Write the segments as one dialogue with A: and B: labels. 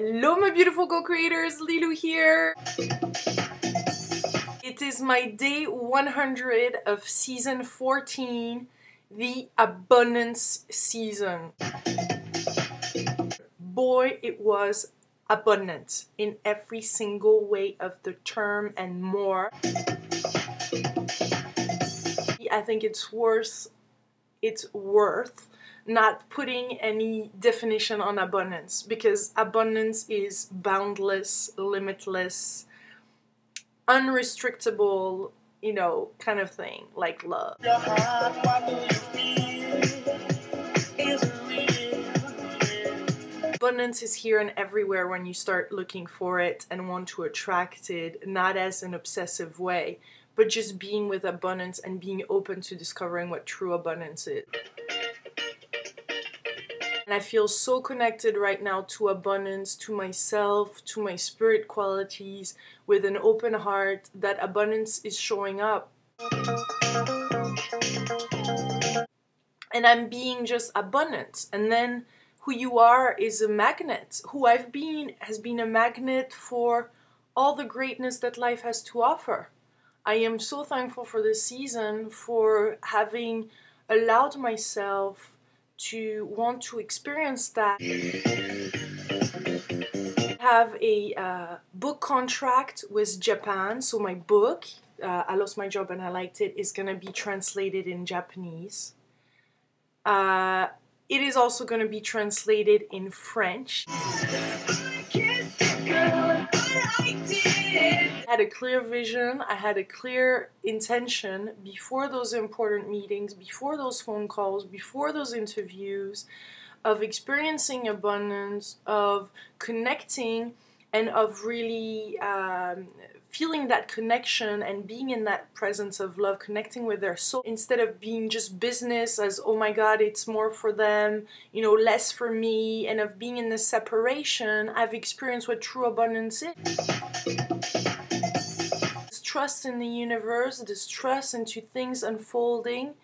A: Hello my beautiful co-creators, Lilu here. It is my day 100 of season 14, the abundance season. Boy, it was abundant in every single way of the term and more. I think it's worth not putting any definition on abundance, because abundance is boundless, limitless, unrestrictable, you know, kind of thing, like love. Your heart, what do you feel? Is real. Abundance is here and everywhere when you start looking for it and want to attract it, not as an obsessive way, but just being with abundance and being open to discovering what true abundance is. And I feel so connected right now to abundance, to myself, to my spirit qualities, with an open heart that abundance is showing up. And I'm being just abundant. And then who you are is a magnet. Who I've been has been a magnet for all the greatness that life has to offer. I am so thankful for this season, for having allowed myself to want to experience that. I have a book contract with Japan, so my book, I Lost My Job and I Liked It, is going to be translated in Japanese. It is also going to be translated in French. I had a clear vision, I had a clear intention before those important meetings, before those phone calls, before those interviews, of experiencing abundance, of connecting, and of really feeling that connection and being in that presence of love, connecting with their soul, instead of being just business as, oh my god, it's more for them, you know, less for me, and of being in this separation. I've experienced what true abundance is. This trust in the universe, this trust into things unfolding,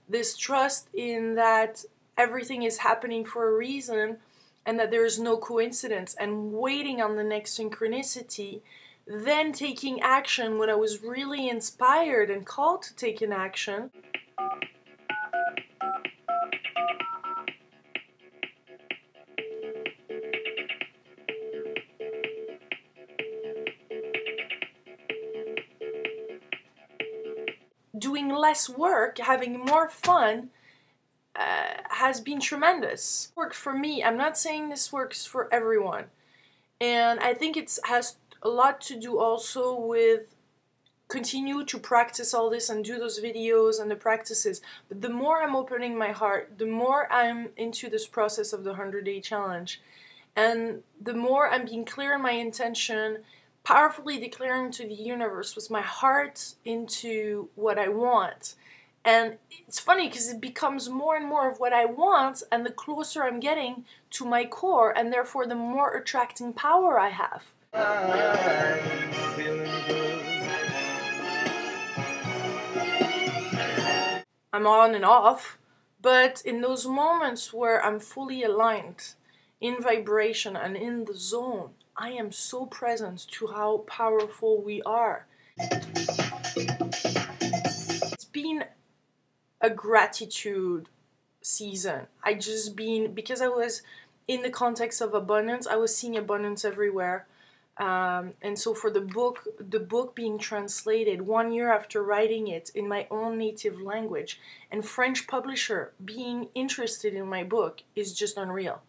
A: this trust in that everything is happening for a reason and that there is no coincidence, and waiting on the next synchronicity, then taking action when I was really inspired and called to take an action. Doing less work, having more fun, has been tremendous. Worked for me. I'm not saying this works for everyone. And I think it has a lot to do also with continue to practice all this and do those videos and the practices. But the more I'm opening my heart, the more I'm into this process of the 100-day challenge, and the more I'm being clear in my intention, powerfully declaring to the universe with my heart into what I want. And it's funny because it becomes more and more of what I want, and the closer I'm getting to my core, and therefore the more attracting power I have. I'm on and off, but in those moments where I'm fully aligned in vibration and in the zone, I am so present to how powerful we are. It's been a gratitude season. Because I was in the context of abundance, I was seeing abundance everywhere. And so for the book being translated 1 year after writing it in my own native language, and French publisher being interested in my book, is just unreal.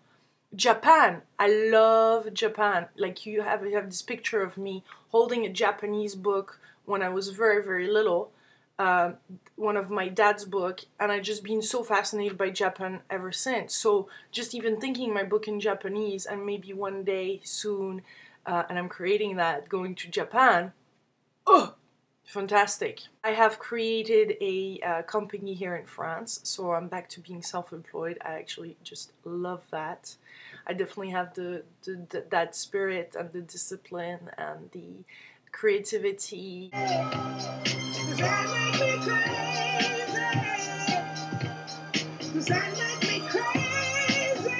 A: Japan, I love Japan. Like, you have this picture of me holding a Japanese book when I was very, very little. One of my dad's book, and I've just been so fascinated by Japan ever since. So just even thinking my book in Japanese, and maybe one day soon, and I'm creating that, going to Japan, oh, fantastic. I have created a company here in France, so I'm back to being self-employed. I actually just love that. I definitely have that spirit and the discipline and the creativity. Does that make me crazy? Does that make me crazy?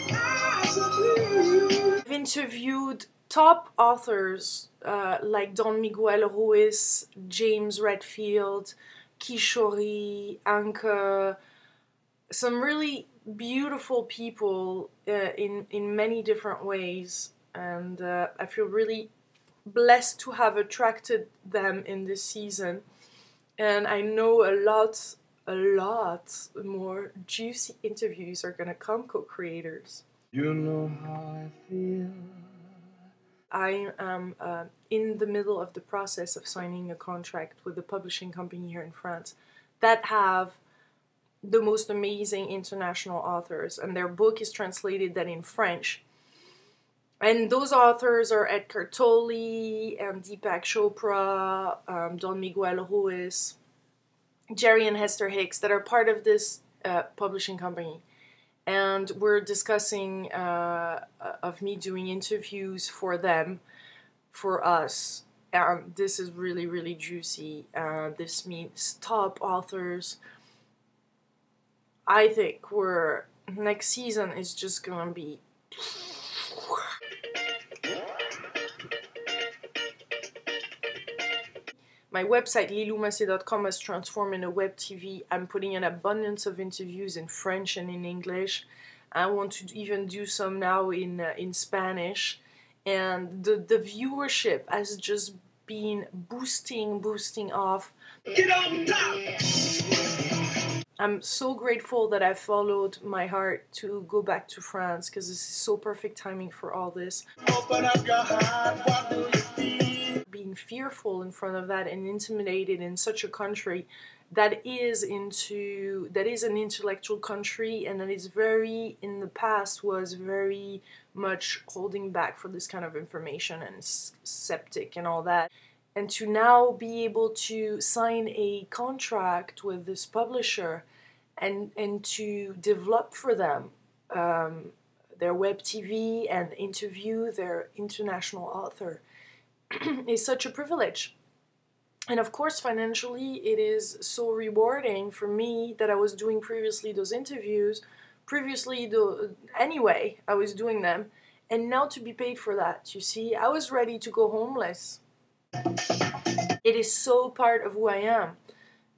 A: Possibly. interviewed top authors like Don Miguel Ruiz, James Redfield, Kishori, Anka, some really beautiful people in many different ways, and I feel really blessed to have attracted them in this season. And I know a lot more juicy interviews are gonna come, co-creators.
B: You know how I feel.
A: I am in the middle of the process of signing a contract with a publishing company here in France that have the most amazing international authors, and their book is translated then in French. And those authors are Edgar Tolle and Deepak Chopra, Don Miguel Ruiz, Jerry and Hester Hicks, that are part of this publishing company. And we're discussing of me doing interviews for them, for us. This is really, really juicy. This means top authors. I think next season is just gonna be... My website, liloumace.com, has transformed in a web TV. I'm putting an abundance of interviews in French and in English. I want to even do some now in Spanish. And the viewership has just been boosting off.
B: Get on top!
A: I'm so grateful that I followed my heart to go back to France, because this is so perfect timing for all this.
B: Open up your heart, what do you feel?
A: Being fearful in front of that and intimidated in such a country that is an intellectual country, and that is very, in the past, was very much holding back for this kind of information and skeptic and all that. And to now be able to sign a contract with this publisher and to develop for them their web TV and interview their international author is such a privilege. And of course, financially, it is so rewarding for me that I was doing previously those interviews. Anyway, I was doing them. And now to be paid for that, you see, I was ready to go homeless. It is so part of who I am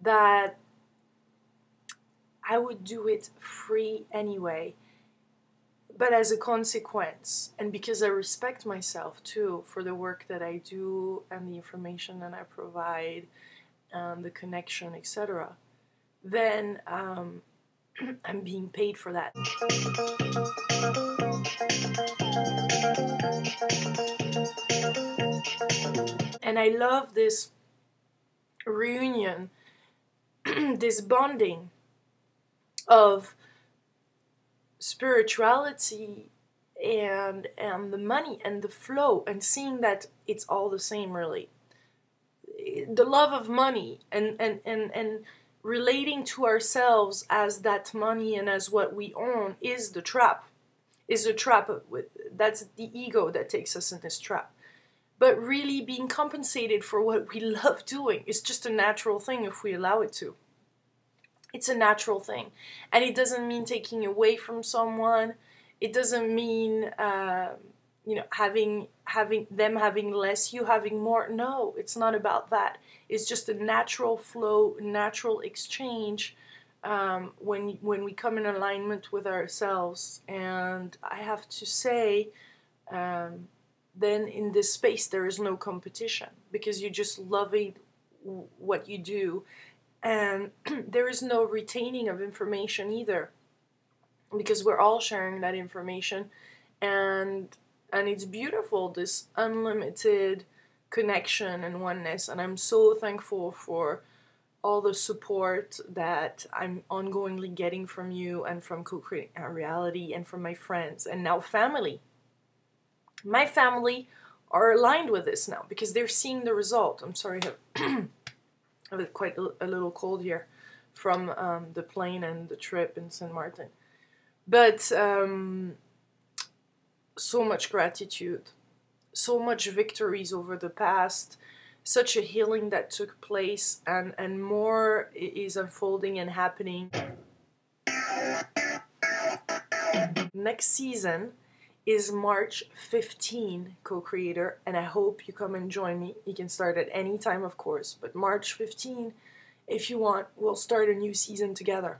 A: that I would do it free anyway. But as a consequence, and because I respect myself too for the work that I do and the information that I provide and the connection, etc., then I'm being paid for that. And I love this reunion, this bonding of spirituality and the money and the flow, and seeing that it's all the same, really. The love of money and relating to ourselves as that money and as what we own is the trap. That's the ego that takes us in this trap. But really being compensated for what we love doing is just a natural thing if we allow it to. It's a natural thing. And it doesn't mean taking away from someone. It doesn't mean having less, you having more. No, it's not about that. It's just a natural flow, natural exchange when we come in alignment with ourselves. And I have to say, then in this space there is no competition, because you just love what you do. And there is no retaining of information either, because we're all sharing that information, and it's beautiful, this unlimited connection and oneness. And I'm so thankful for all the support that I'm ongoingly getting from you and from Co-Creating Our Reality and from my friends and now family. My family are aligned with this now because they're seeing the result. I'm sorry, I have quite a little cold here from the plane and the trip in Saint Martin. But so much gratitude, so much victories over the past, such a healing that took place, and more is unfolding and happening. Next season is March 15, co-creator, and I hope you come and join me. You can start at any time, of course, but March 15, if you want, we'll start a new season together.